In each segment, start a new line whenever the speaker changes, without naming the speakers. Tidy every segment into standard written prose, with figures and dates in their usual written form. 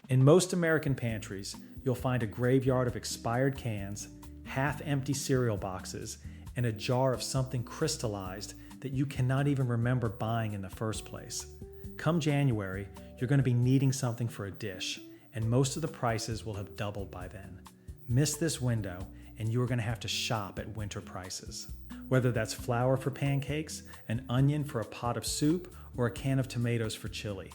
In most American pantries, you'll find a graveyard of expired cans, half-empty cereal boxes, and a jar of something crystallized that you cannot even remember buying in the first place. Come January, you're going to be needing something for a dish, and most of the prices will have doubled by then. Miss this window, and you are going to have to shop at winter prices. Whether that's flour for pancakes, an onion for a pot of soup, or a can of tomatoes for chili.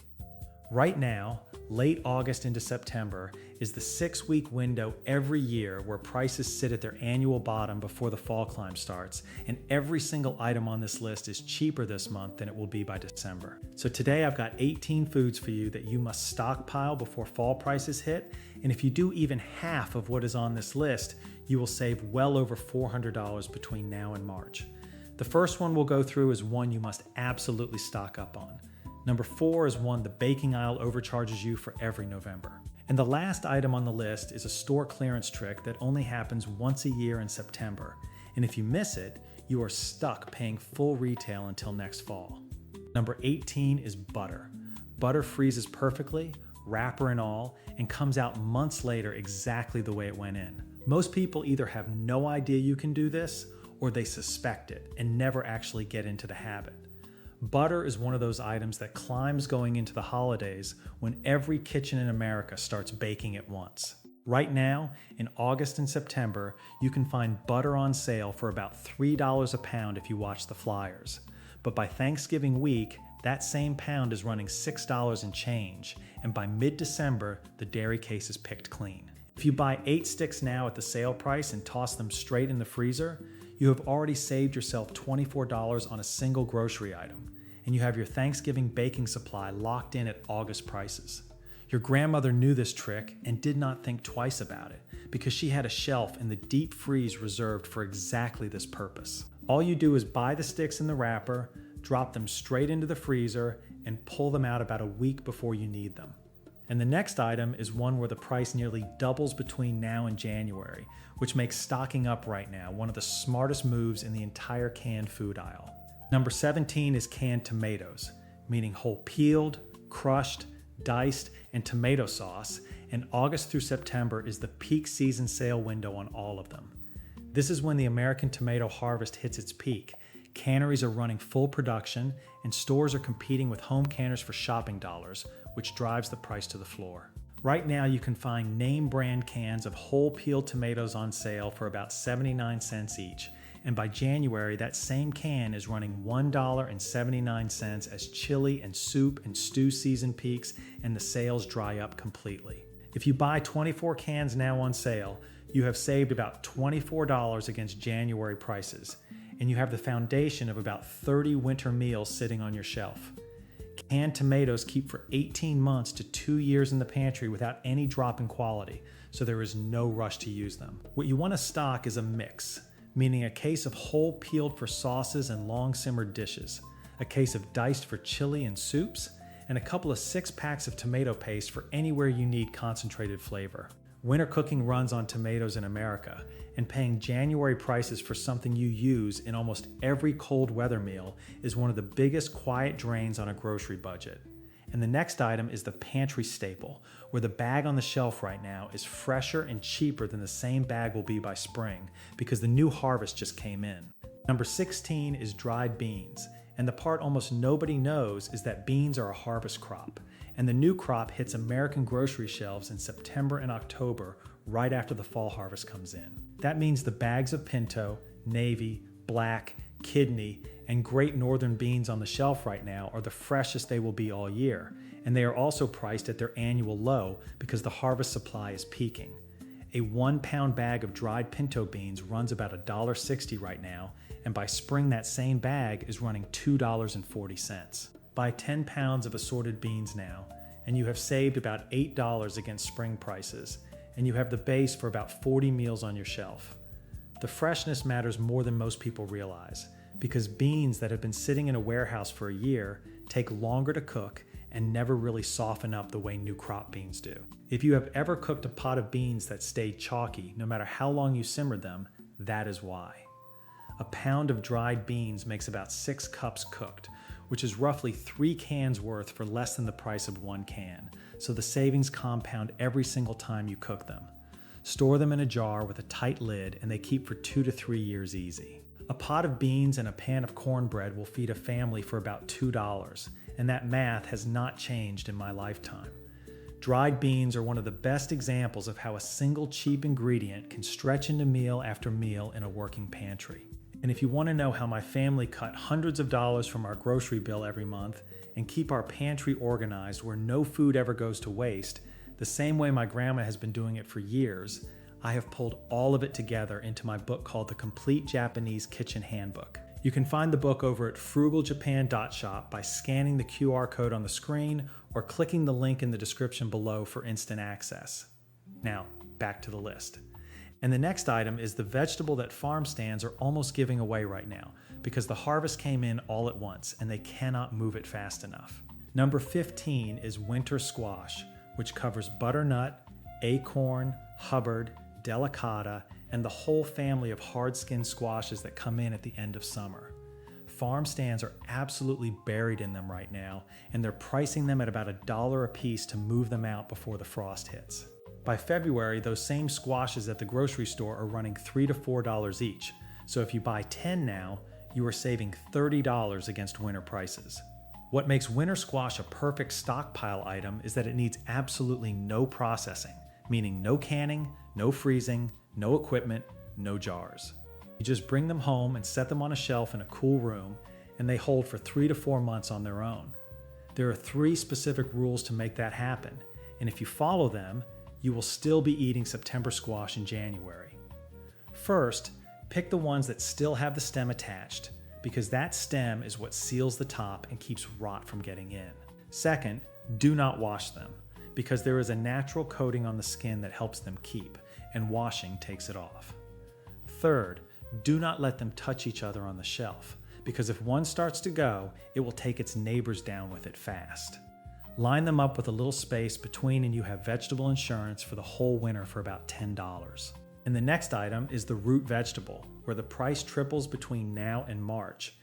Right now, late August into September is the 6-week window every year where prices sit at their annual bottom before the fall climb starts, and every single item on this list is cheaper this month than it will be by December. So today I've got 18 foods for you that you must stockpile before fall prices hit, and if you do even half of what is on this list, you will save well over $400 between now and March. The first one we'll go through is one you must absolutely stock up on. Number 4 is one the baking aisle overcharges you for every November. And the last item on the list is a store clearance trick that only happens once a year in September. And if you miss it, you are stuck paying full retail until next fall. Number 18 is butter. Butter freezes perfectly, wrapper and all, and comes out months later exactly the way it went in. Most people either have no idea you can do this, or they suspect it and never actually get into the habit. Butter is one of those items that climbs going into the holidays when every kitchen in America starts baking at once. Right now, in August and September, you can find butter on sale for about $3 a pound if you watch the flyers. But by Thanksgiving week, that same pound is running $6 and change, and by mid-December, the dairy case is picked clean. If you buy 8 sticks now at the sale price and toss them straight in the freezer, you have already saved yourself $24 on a single grocery item, and you have your Thanksgiving baking supply locked in at August prices. Your grandmother knew this trick and did not think twice about it because she had a shelf in the deep freeze reserved for exactly this purpose. All you do is buy the sticks in the wrapper, drop them straight into the freezer, and pull them out about a week before you need them. And the next item is one where the price nearly doubles between now and January, which makes stocking up right now one of the smartest moves in the entire canned food aisle. Number 17 is canned tomatoes, meaning whole peeled, crushed, diced, and tomato sauce, and August through September is the peak season sale window on all of them. This is when the American tomato harvest hits its peak. Canneries are running full production, and stores are competing with home canners for shopping dollars, which drives the price to the floor. Right now, you can find name brand cans of whole peeled tomatoes on sale for about 79 cents each, and by January, that same can is running $1.79 as chili and soup and stew season peaks, and the sales dry up completely. If you buy 24 cans now on sale, you have saved about $24 against January prices, and you have the foundation of about 30 winter meals sitting on your shelf. Canned tomatoes keep for 18 months to 2 years in the pantry without any drop in quality, so there is no rush to use them. What you want to stock is a mix, meaning a case of whole peeled for sauces and long simmered dishes, a case of diced for chili and soups, and a couple of 6-packs of tomato paste for anywhere you need concentrated flavor. Winter cooking runs on tomatoes in America, and paying January prices for something you use in almost every cold weather meal is one of the biggest quiet drains on a grocery budget. And the next item is the pantry staple, where the bag on the shelf right now is fresher and cheaper than the same bag will be by spring because the new harvest just came in. Number 16 is dried beans, and the part almost nobody knows is that beans are a harvest crop, and the new crop hits American grocery shelves in September and October right after the fall harvest comes in. That means the bags of pinto, navy, black, kidney, and great northern beans on the shelf right now are the freshest they will be all year, and they are also priced at their annual low because the harvest supply is peaking. A 1-pound bag of dried pinto beans runs about $1.60 right now, and by spring that same bag is running $2.40. Buy 10 pounds of assorted beans now, and you have saved about $8 against spring prices, and you have the base for about 40 meals on your shelf. The freshness matters more than most people realize, because beans that have been sitting in a warehouse for a year take longer to cook and never really soften up the way new crop beans do. If you have ever cooked a pot of beans that stayed chalky, no matter how long you simmered them, that is why. A pound of dried beans makes about 6 cups cooked, which is roughly 3 cans worth for less than the price of 1 can, so the savings compound every single time you cook them. Store them in a jar with a tight lid and they keep for 2 to 3 years easy. A pot of beans and a pan of cornbread will feed a family for about $2, and that math has not changed in my lifetime. Dried beans are one of the best examples of how a single cheap ingredient can stretch into meal after meal in a working pantry. And if you want to know how my family cut hundreds of dollars from our grocery bill every month and keep our pantry organized where no food ever goes to waste, the same way my grandma has been doing it for years, I have pulled all of it together into my book called The Complete Japanese Kitchen Handbook. You can find the book over at frugaljapan.shop by scanning the QR code on the screen or clicking the link in the description below for instant access. Now, back to the list. And the next item is the vegetable that farm stands are almost giving away right now because the harvest came in all at once and they cannot move it fast enough. Number 15 is winter squash, which covers butternut, acorn, Hubbard, delicata, and the whole family of hard-skinned squashes that come in at the end of summer. Farm stands are absolutely buried in them right now, and they're pricing them at about $1 a piece to move them out before the frost hits. By February, those same squashes at the grocery store are running $3 to $4 each, so if you buy 10 now, you are saving $30 against winter prices. What makes winter squash a perfect stockpile item is that it needs absolutely no processing, meaning no canning, no freezing, no equipment, no jars. You just bring them home and set them on a shelf in a cool room, and they hold for 3 to 4 months on their own. There are 3 specific rules to make that happen, and if you follow them, you will still be eating September squash in January. First, pick the ones that still have the stem attached, because that stem is what seals the top and keeps rot from getting in. Second, do not wash them, because there is a natural coating on the skin that helps them keep, and washing takes it off. Third, do not let them touch each other on the shelf, because if one starts to go, it will take its neighbors down with it fast. Line them up with a little space between and you have vegetable insurance for the whole winter for about $10. And the next item is the root vegetable, where the price triples between now and March,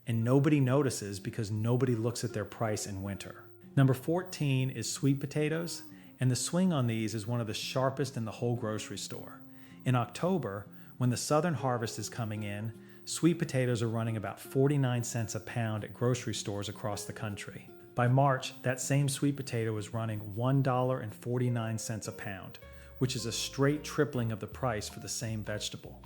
and nobody notices because nobody looks at their price in winter. Number 14 is sweet potatoes, and the swing on these is one of the sharpest in the whole grocery store. In October, when the southern harvest is coming in, sweet potatoes are running about 49 cents a pound at grocery stores across the country. By March, that same sweet potato is running $1.49 a pound, which is a straight tripling of the price for the same vegetable.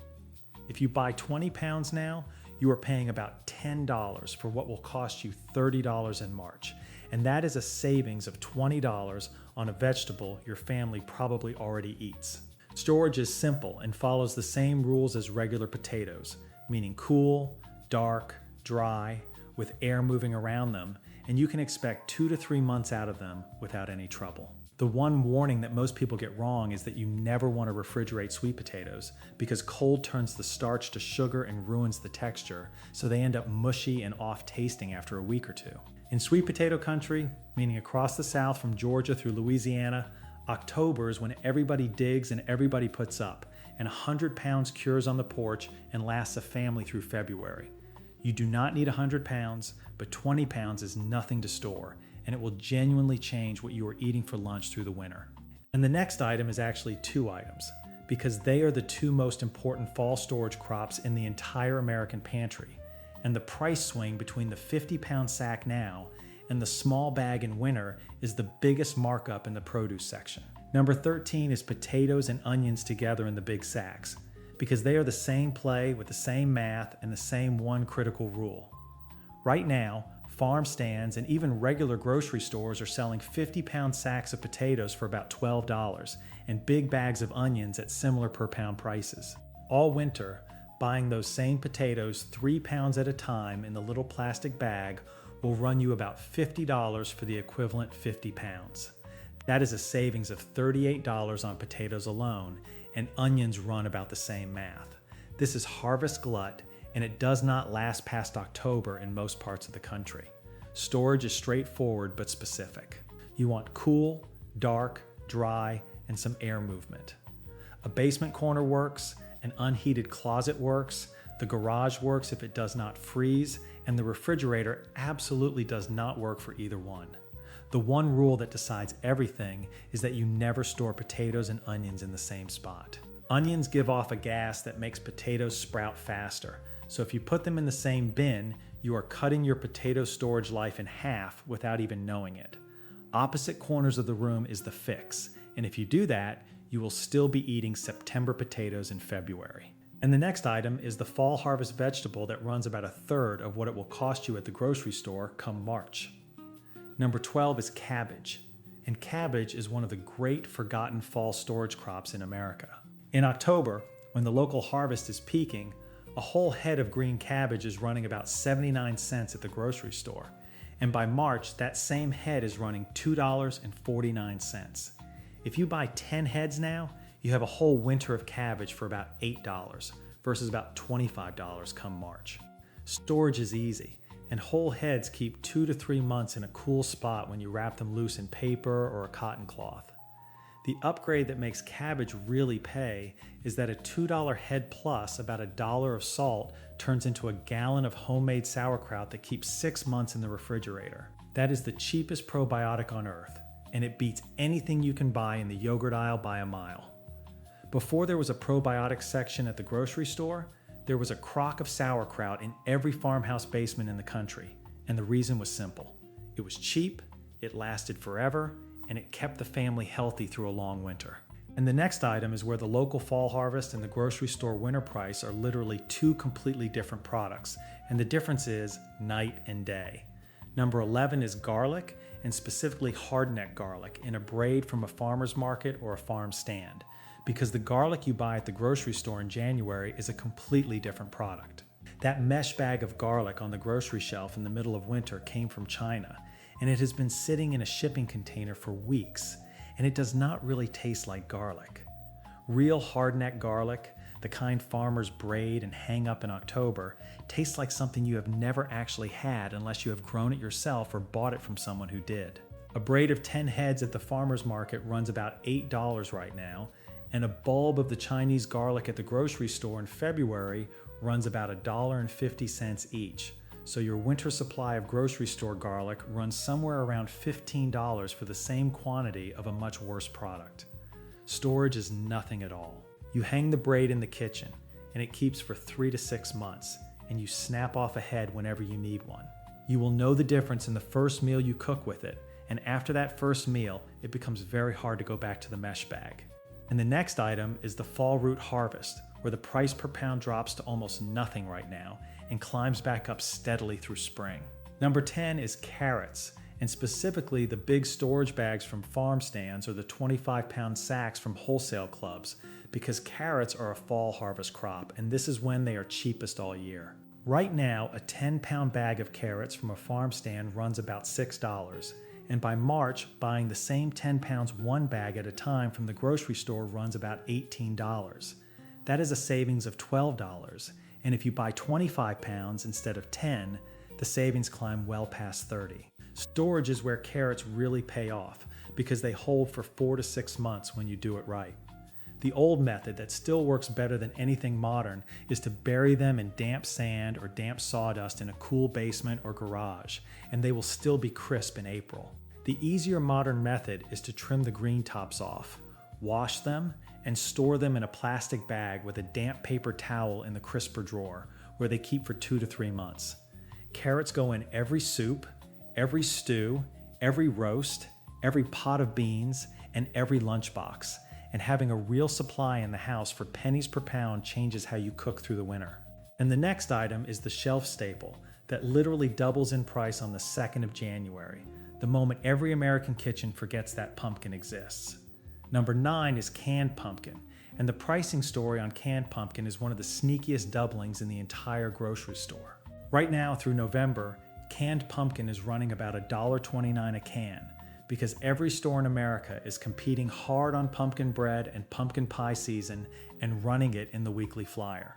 If you buy 20 pounds now, you are paying about $10 for what will cost you $30 in March, and that is a savings of $20 on a vegetable your family probably already eats. Storage is simple and follows the same rules as regular potatoes, meaning cool, dark, dry, with air moving around them, and you can expect 2 to 3 months out of them without any trouble. The one warning that most people get wrong is that you never want to refrigerate sweet potatoes because cold turns the starch to sugar and ruins the texture, so they end up mushy and off-tasting after a week or 2. In sweet potato country, meaning across the South from Georgia through Louisiana, October is when everybody digs and everybody puts up, and 100 pounds cures on the porch and lasts a family through February. You do not need 100 pounds, but 20 pounds is nothing to store, and it will genuinely change what you are eating for lunch through the winter. And the next item is actually 2 items, because they are the 2 most important fall storage crops in the entire American pantry, and the price swing between the 50-pound sack now and the small bag in winter is the biggest markup in the produce section. Number 13 is potatoes and onions together in the big sacks, because they are the same play with the same math and the same one critical rule. Right now, farm stands and even regular grocery stores are selling 50-pound sacks of potatoes for about $12 and big bags of onions at similar per pound prices. All winter, buying those same potatoes 3 pounds at a time in the little plastic bag will run you about $50 for the equivalent 50 pounds. That is a savings of $38 on potatoes alone, and onions run about the same math. This is harvest glut, and it does not last past October in most parts of the country. Storage is straightforward but specific. You want cool, dark, dry, and some air movement. A basement corner works, an unheated closet works, The garage works if it does not freeze, and the refrigerator absolutely does not work for either one. The one rule that decides everything is that you never store potatoes and onions in the same spot. Onions give off a gas that makes potatoes sprout faster, so if you put them in the same bin, you are cutting your potato storage life in half without even knowing it. Opposite corners of the room is the fix, and if you do that, you will still be eating September potatoes in February. And the next item is the fall harvest vegetable that runs about a third of what it will cost you at the grocery store come March. Number 12 is cabbage, and cabbage is one of the great forgotten fall storage crops in America. In October, when the local harvest is peaking, a whole head of green cabbage is running about 79 cents at the grocery store, and by March, that same head is running $2.49. If you buy 10 heads now, you have a whole winter of cabbage for about $8 versus about $25 come March. Storage is easy, and whole heads keep 2 to 3 months in a cool spot when you wrap them loose in paper or a cotton cloth. The upgrade that makes cabbage really pay is that a $2 head plus about $1 of salt turns into a gallon of homemade sauerkraut that keeps 6 months in the refrigerator. That is the cheapest probiotic on earth, and it beats anything you can buy in the yogurt aisle by a mile. Before there was a probiotic section at the grocery store, there was a crock of sauerkraut in every farmhouse basement in the country, and the reason was simple. It was cheap, it lasted forever, and it kept the family healthy through a long winter. And the next item is where the local fall harvest and the grocery store winter price are literally two completely different products, and the difference is night and day. Number 11 is garlic, and specifically hardneck garlic in a braid from a farmer's market or a farm stand, because the garlic you buy at the grocery store in January is a completely different product. That mesh bag of garlic on the grocery shelf in the middle of winter came from China, and it has been sitting in a shipping container for weeks, and it does not really taste like garlic. Real hardneck garlic, the kind farmers braid and hang up in October, tastes like something you have never actually had unless you have grown it yourself or bought it from someone who did. A braid of 10 heads at the farmer's market runs about $8 right now, and a bulb of the Chinese garlic at the grocery store in February runs about $1.50 each. So your winter supply of grocery store garlic runs somewhere around $15 for the same quantity of a much worse product. Storage is nothing at all. You hang the braid in the kitchen, and it keeps for 3 to 6 months, and you snap off a head whenever you need one. You will know the difference in the first meal you cook with it, and after that first meal, it becomes very hard to go back to the mesh bag. And the next item is the fall root harvest, where the price per pound drops to almost nothing right now and climbs back up steadily through spring. Number 10 is carrots, and specifically the big storage bags from farm stands or the 25-pound sacks from wholesale clubs, because carrots are a fall harvest crop, and this is when they are cheapest all year. Right now, a 10-pound bag of carrots from a farm stand runs about $6, and by March, buying the same 10 pounds one bag at a time from the grocery store runs about $18. That is a savings of $12, and if you buy 25 pounds instead of 10, the savings climb well past 30. Storage is where carrots really pay off, because they hold for 4 to 6 months when you do it right. The old method that still works better than anything modern is to bury them in damp sand or damp sawdust in a cool basement or garage, and they will still be crisp in April. The easier modern method is to trim the green tops off, wash them, and store them in a plastic bag with a damp paper towel in the crisper drawer, where they keep for 2 to 3 months. Carrots go in every soup, every stew, every roast, every pot of beans, and every lunchbox. And having a real supply in the house for pennies per pound changes how you cook through the winter. And the next item is the shelf staple that literally doubles in price on the 2nd of January, the moment every American kitchen forgets that pumpkin exists. Number 9 is canned pumpkin, and the pricing story on canned pumpkin is one of the sneakiest doublings in the entire grocery store. Right now through November, canned pumpkin is running about $1.29 a can, because every store in America is competing hard on pumpkin bread and pumpkin pie season and running it in the weekly flyer.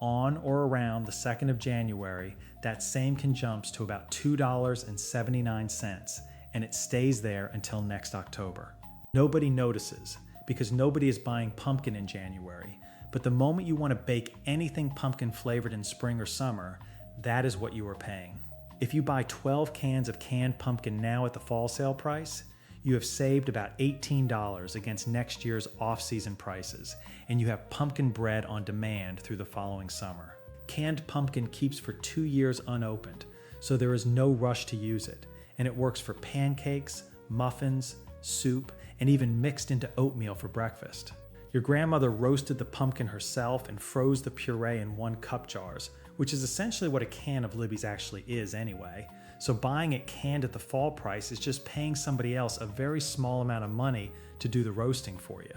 On or around the 2nd of January, that same can jumps to about $2.79, and it stays there until next October. Nobody notices, because nobody is buying pumpkin in January, but the moment you want to bake anything pumpkin flavored in spring or summer, that is what you are paying. If you buy 12 cans of canned pumpkin now at the fall sale price, you have saved about $18 against next year's off-season prices, and you have pumpkin bread on demand through the following summer. Canned pumpkin keeps for 2 years unopened, so there is no rush to use it, and it works for pancakes, muffins, soup, and even mixed into oatmeal for breakfast. Your grandmother roasted the pumpkin herself and froze the puree in 1-cup jars, which is essentially what a can of Libby's actually is anyway. So buying it canned at the fall price is just paying somebody else a very small amount of money to do the roasting for you.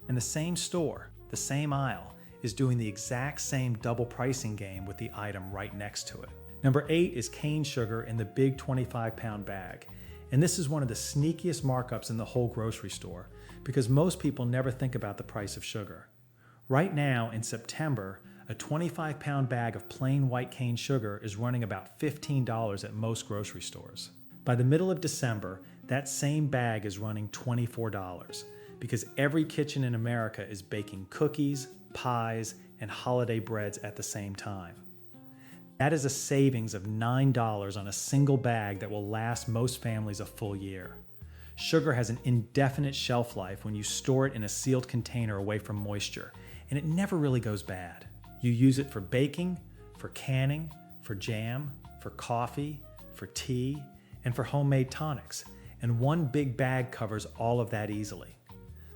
And the same store, the same aisle, is doing the exact same double pricing game with the item right next to it. Number 8 is cane sugar in the big 25-pound bag. And this is one of the sneakiest markups in the whole grocery store because most people never think about the price of sugar. Right now, in September, a 25-pound bag of plain white cane sugar is running about $15 at most grocery stores. By the middle of December, that same bag is running $24 because every kitchen in America is baking cookies, pies, and holiday breads at the same time. That is a savings of $9 on a single bag that will last most families a full year. Sugar has an indefinite shelf life when you store it in a sealed container away from moisture, and it never really goes bad. You use it for baking, for canning, for jam, for coffee, for tea, and for homemade tonics, and one big bag covers all of that easily.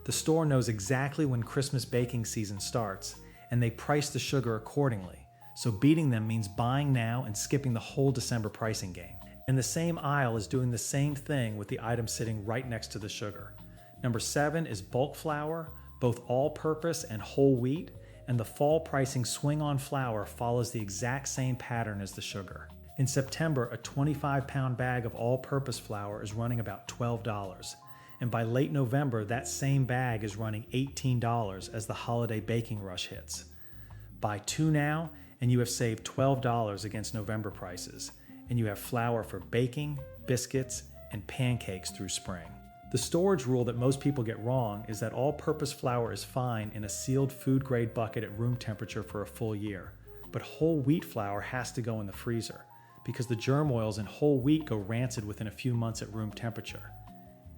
The store knows exactly when Christmas baking season starts, and they price the sugar accordingly. So beating them means buying now and skipping the whole December pricing game. And the same aisle is doing the same thing with the item sitting right next to the sugar. Number 7 is bulk flour, both all-purpose and whole wheat, and the fall pricing swing on flour follows the exact same pattern as the sugar. In September, a 25-pound bag of all-purpose flour is running about $12. And by late November, that same bag is running $18 as the holiday baking rush hits. Buy 2 now, and you have saved $12 against November prices, and you have flour for baking, biscuits, and pancakes through spring. The storage rule that most people get wrong is that all-purpose flour is fine in a sealed food-grade bucket at room temperature for a full year, but whole wheat flour has to go in the freezer, because the germ oils in whole wheat go rancid within a few months at room temperature.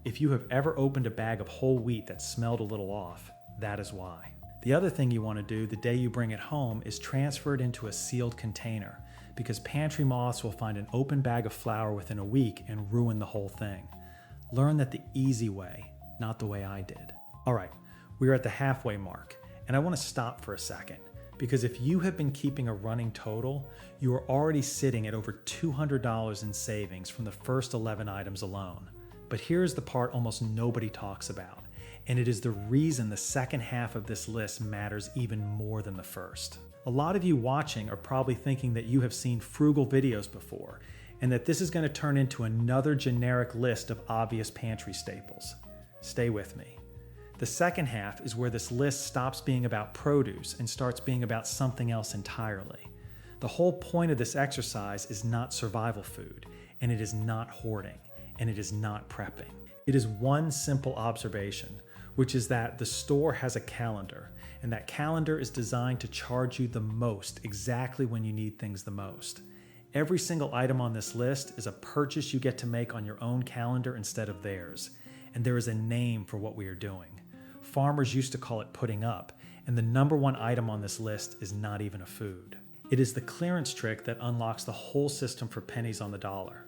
If you have ever opened a bag of whole wheat that smelled a little off, that is why. The other thing you want to do the day you bring it home is transfer it into a sealed container, because pantry moths will find an open bag of flour within a week and ruin the whole thing. Learn that the easy way, not the way I did. All right, we are at the halfway mark, and I want to stop for a second, because if you have been keeping a running total, you are already sitting at over $200 in savings from the first 11 items alone. But here's the part almost nobody talks about, and it is the reason the second half of this list matters even more than the first. A lot of you watching are probably thinking that you have seen frugal videos before, and that this is going to turn into another generic list of obvious pantry staples. Stay with me. The second half is where this list stops being about produce and starts being about something else entirely. The whole point of this exercise is not survival food, and it is not hoarding, and it is not prepping. It is one simple observation, which is that the store has a calendar, and that calendar is designed to charge you the most exactly when you need things the most. Every single item on this list is a purchase you get to make on your own calendar instead of theirs, and there is a name for what we are doing. Farmers used to call it putting up, and the number one item on this list is not even a food. It is the clearance trick that unlocks the whole system for pennies on the dollar.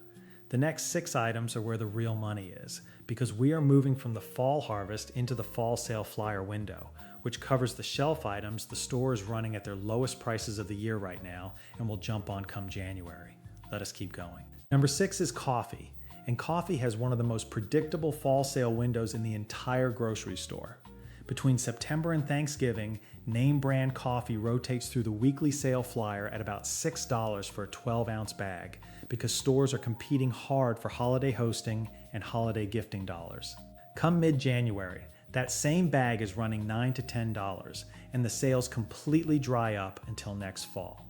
The next 6 items are where the real money is, because we are moving from the fall harvest into the fall sale flyer window, which covers the shelf items the store is running at their lowest prices of the year right now and will jump on come January. Let us keep going. Number 6 is coffee, and coffee has one of the most predictable fall sale windows in the entire grocery store. Between September and Thanksgiving, name brand coffee rotates through the weekly sale flyer at about $6 for a 12-ounce bag, because stores are competing hard for holiday hosting and holiday gifting dollars. Come mid-January, that same bag is running $9 to $10, and the sales completely dry up until next fall.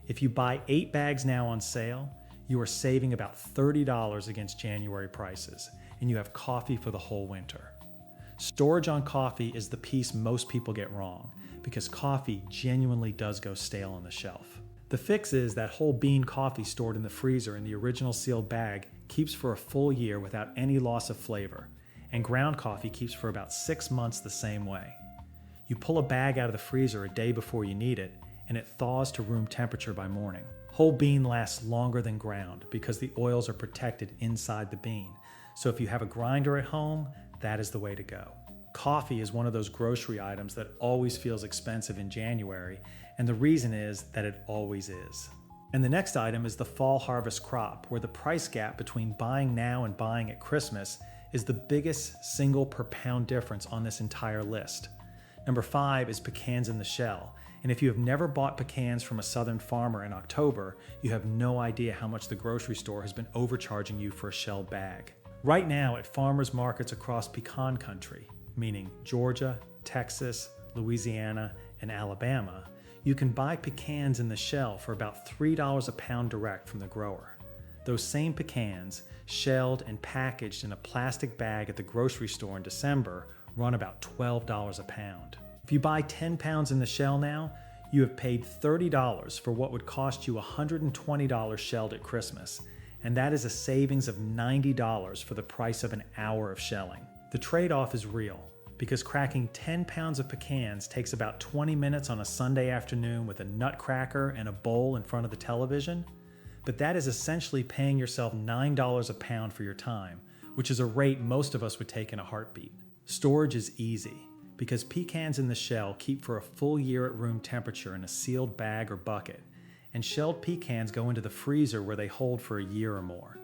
If you buy 8 bags now on sale, you are saving about $30 against January prices, and you have coffee for the whole winter. Storage on coffee is the piece most people get wrong, because coffee genuinely does go stale on the shelf. The fix is that whole bean coffee stored in the freezer in the original sealed bag keeps for a full year without any loss of flavor, and ground coffee keeps for about 6 months the same way. You pull a bag out of the freezer a day before you need it, and it thaws to room temperature by morning. Whole bean lasts longer than ground because the oils are protected inside the bean, so if you have a grinder at home, that is the way to go. Coffee is one of those grocery items that always feels expensive in January, and the reason is that it always is. And the next item is the fall harvest crop, where the price gap between buying now and buying at Christmas is the biggest single per pound difference on this entire list. Number 5 is pecans in the shell, and if you have never bought pecans from a southern farmer in October, you have no idea how much the grocery store has been overcharging you for a shelled bag. Right now at farmers markets across pecan country, meaning Georgia, Texas, Louisiana, and Alabama, you can buy pecans in the shell for about $3 a pound direct from the grower. Those same pecans, shelled and packaged in a plastic bag at the grocery store in December, run about $12 a pound. If you buy 10 pounds in the shell now, you have paid $30 for what would cost you $120 shelled at Christmas, and that is a savings of $90 for the price of an hour of shelling. The trade-off is real, because cracking 10 pounds of pecans takes about 20 minutes on a Sunday afternoon with a nutcracker and a bowl in front of the television, but that is essentially paying yourself $9 a pound for your time, which is a rate most of us would take in a heartbeat. Storage is easy, because pecans in the shell keep for a full year at room temperature in a sealed bag or bucket, and shelled pecans go into the freezer where they hold for a year or more.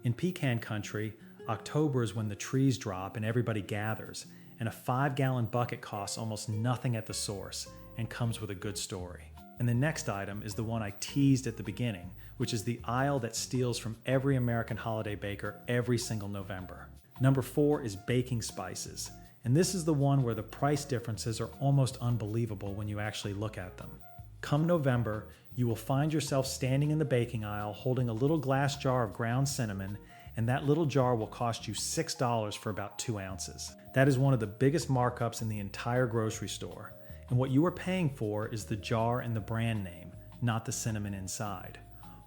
In pecan country, October is when the trees drop and everybody gathers, and a 5-gallon bucket costs almost nothing at the source and comes with a good story. And the next item is the one I teased at the beginning, which is the aisle that steals from every American holiday baker every single November. Number 4 is baking spices, and this is the one where the price differences are almost unbelievable when you actually look at them. Come November, you will find yourself standing in the baking aisle holding a little glass jar of ground cinnamon, and that little jar will cost you $6 for about 2 ounces. That is one of the biggest markups in the entire grocery store, and what you are paying for is the jar and the brand name, not the cinnamon inside.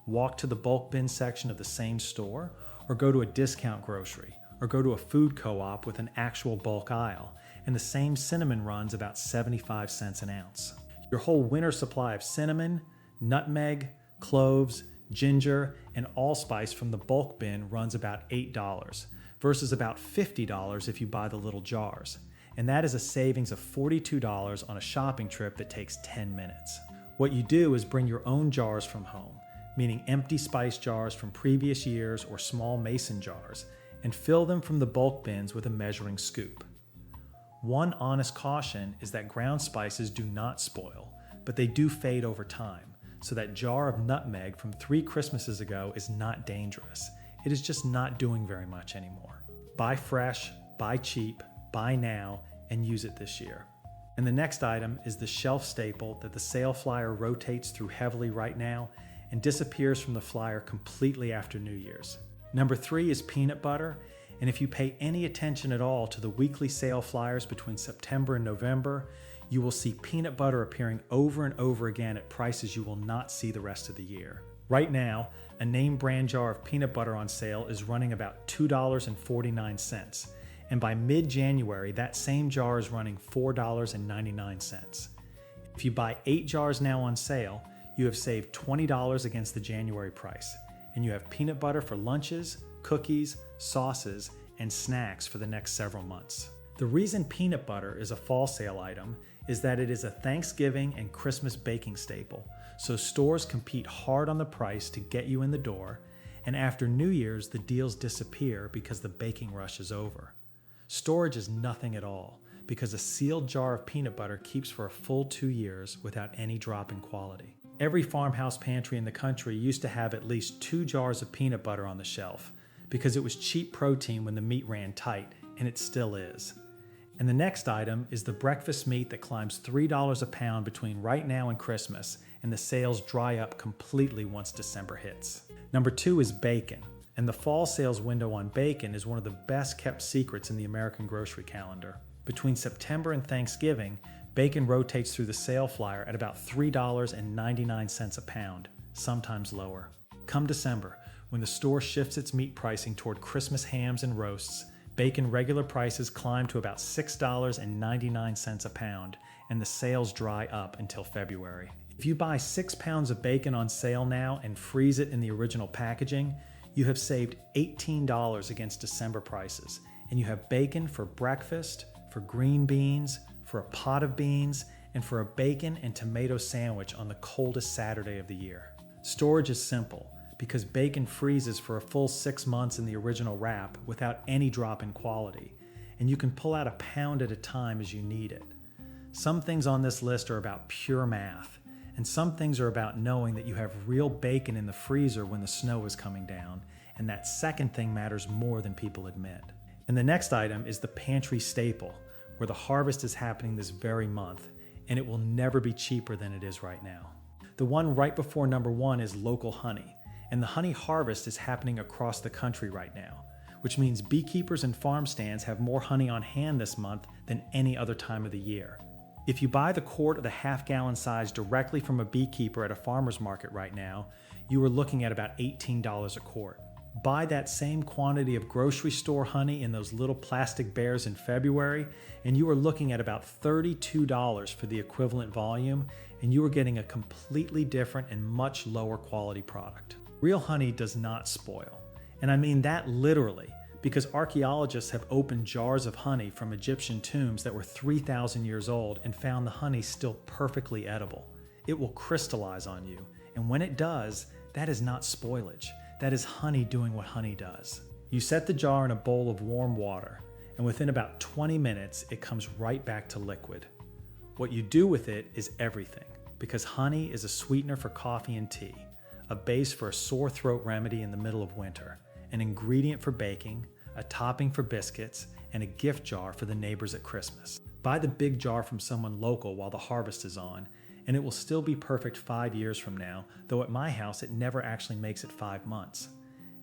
Walk to the bulk bin section of the same store, or go to a discount grocery, or go to a food co-op with an actual bulk aisle, and the same cinnamon runs about 75 cents an ounce. Your whole winter supply of cinnamon, nutmeg, cloves, ginger, and allspice from the bulk bin runs about $8, versus about $50 if you buy the little jars. And that is a savings of $42 on a shopping trip that takes 10 minutes. What you do is bring your own jars from home, meaning empty spice jars from previous years or small mason jars, and fill them from the bulk bins with a measuring scoop. One honest caution is that ground spices do not spoil, but they do fade over time, so that jar of nutmeg from 3 Christmases ago is not dangerous. It is just not doing very much anymore. Buy fresh, buy cheap, buy now, and use it this year. And the next item is the shelf staple that the sale flyer rotates through heavily right now and disappears from the flyer completely after New Year's. Number 3 is peanut butter, and if you pay any attention at all to the weekly sale flyers between September and November, you will see peanut butter appearing over and over again at prices you will not see the rest of the year. Right now, a name brand jar of peanut butter on sale is running about $2.49, and by mid-January, that same jar is running $4.99. If you buy 8 jars now on sale, you have saved $20 against the January price, and you have peanut butter for lunches, cookies, sauces, and snacks for the next several months. The reason peanut butter is a fall sale item is that it is a Thanksgiving and Christmas baking staple, so stores compete hard on the price to get you in the door, and after New Year's, the deals disappear because the baking rush is over. Storage is nothing at all, because a sealed jar of peanut butter keeps for a full 2 years without any drop in quality. Every farmhouse pantry in the country used to have at least 2 jars of peanut butter on the shelf, because it was cheap protein when the meat ran tight, and it still is. And the next item is the breakfast meat that climbs $3 a pound between right now and Christmas, and the sales dry up completely once December hits. Number 2 is bacon, and the fall sales window on bacon is one of the best kept secrets in the American grocery calendar. Between September and Thanksgiving, Bacon rotates through the sale flyer at about $3.99 a pound, sometimes lower. Come December, when the store shifts its meat pricing toward Christmas hams and roasts, bacon regular prices climb to about $6.99 a pound, and the sales dry up until February. If you buy 6 pounds of bacon on sale now and freeze it in the original packaging, you have saved $18 against December prices, and you have bacon for breakfast, for green beans, for a pot of beans, and for a bacon and tomato sandwich on the coldest Saturday of the year. Storage is simple because bacon freezes for a full 6 months in the original wrap without any drop in quality, and you can pull out a pound at a time as you need it. Some things on this list are about pure math, and some things are about knowing that you have real bacon in the freezer when the snow is coming down, and that second thing matters more than people admit. And the next item is the pantry staple, where the harvest is happening this very month, and it will never be cheaper than it is right now. The one right before number 1 is local honey, and the honey harvest is happening across the country right now, which means beekeepers and farm stands have more honey on hand this month than any other time of the year. If you buy the quart or the half-gallon size directly from a beekeeper at a farmer's market right now, you are looking at about $18 a quart. Buy that same quantity of grocery store honey in those little plastic bears in February, and you are looking at about $32 for the equivalent volume, and you are getting a completely different and much lower quality product. Real honey does not spoil, and I mean that literally, because archaeologists have opened jars of honey from Egyptian tombs that were 3,000 years old and found the honey still perfectly edible. It will crystallize on you, and when it does, that is not spoilage. That is honey doing what honey does. You set the jar in a bowl of warm water, and within about 20 minutes, it comes right back to liquid. What you do with it is everything, because honey is a sweetener for coffee and tea, a base for a sore throat remedy in the middle of winter, an ingredient for baking, a topping for biscuits, and a gift jar for the neighbors at Christmas. Buy the big jar from someone local while the harvest is on, and it will still be perfect 5 years from now, though at my house it never actually makes it 5 months.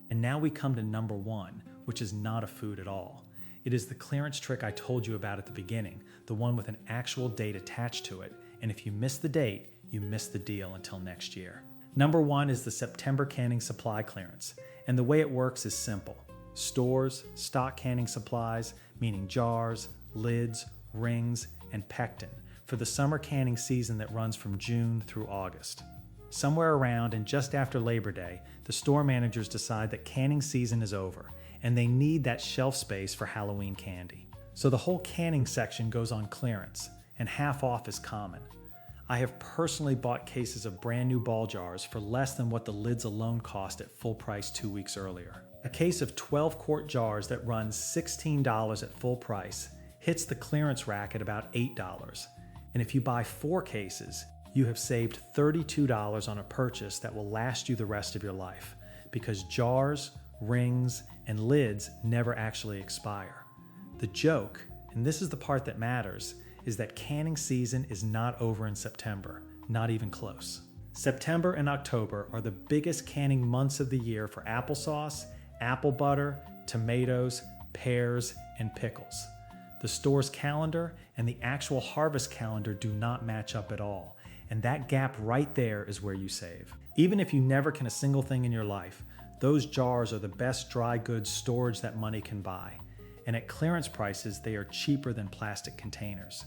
And now we come to number 1, which is not a food at all. It is the clearance trick I told you about at the beginning, the one with an actual date attached to it, and if you miss the date, you miss the deal until next year. Number 1 is the September canning supply clearance, and the way it works is simple. Stores stock canning supplies, meaning jars, lids, rings, and pectin, for the summer canning season that runs from June through August. Somewhere around and just after Labor Day, the store managers decide that canning season is over, and they need that shelf space for Halloween candy. So the whole canning section goes on clearance, and half off is common. I have personally bought cases of brand new ball jars for less than what the lids alone cost at full price 2 weeks earlier. A case of 12-quart jars that runs $16 at full price hits the clearance rack at about $8. And if you buy 4 cases, you have saved $32 on a purchase that will last you the rest of your life, because jars, rings, and lids never actually expire. The joke, and this is the part that matters, is that canning season is not over in September, not even close. September and October are the biggest canning months of the year for applesauce, apple butter, tomatoes, pears, and pickles. The store's calendar and the actual harvest calendar do not match up at all, and that gap right there is where you save. Even if you never can a single thing in your life, those jars are the best dry goods storage that money can buy, and at clearance prices they are cheaper than plastic containers.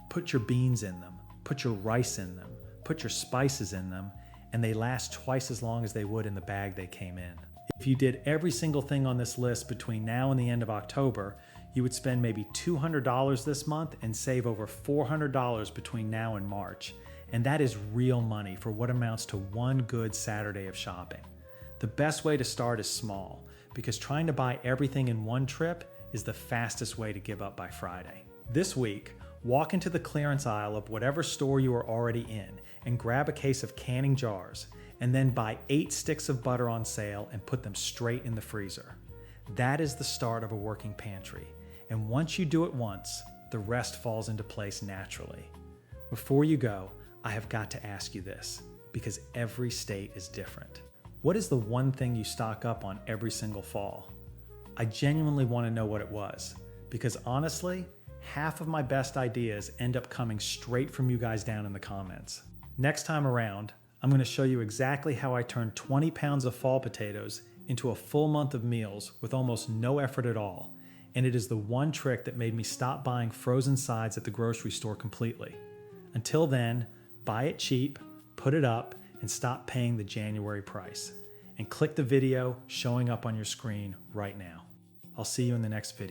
Put your beans in them, put your rice in them, put your spices in them, and they last twice as long as they would in the bag they came in. If you did every single thing on this list between now and the end of October, you would spend maybe $200 this month and save over $400 between now and March. And that is real money for what amounts to one good Saturday of shopping. The best way to start is small, because trying to buy everything in one trip is the fastest way to give up by Friday. This week, walk into the clearance aisle of whatever store you are already in and grab a case of canning jars, and then buy 8 sticks of butter on sale and put them straight in the freezer. That is the start of a working pantry, and once you do it once, the rest falls into place naturally. Before you go, I have got to ask you this, because every state is different. What is the one thing you stock up on every single fall? I genuinely want to know what it was, because honestly, half of my best ideas end up coming straight from you guys down in the comments. Next time around, I'm going to show you exactly how I turned 20 pounds of fall potatoes into a full month of meals with almost no effort at all, and it is the one trick that made me stop buying frozen sides at the grocery store completely. Until then, buy it cheap, put it up, and stop paying the January price. And click the video showing up on your screen right now. I'll see you in the next video.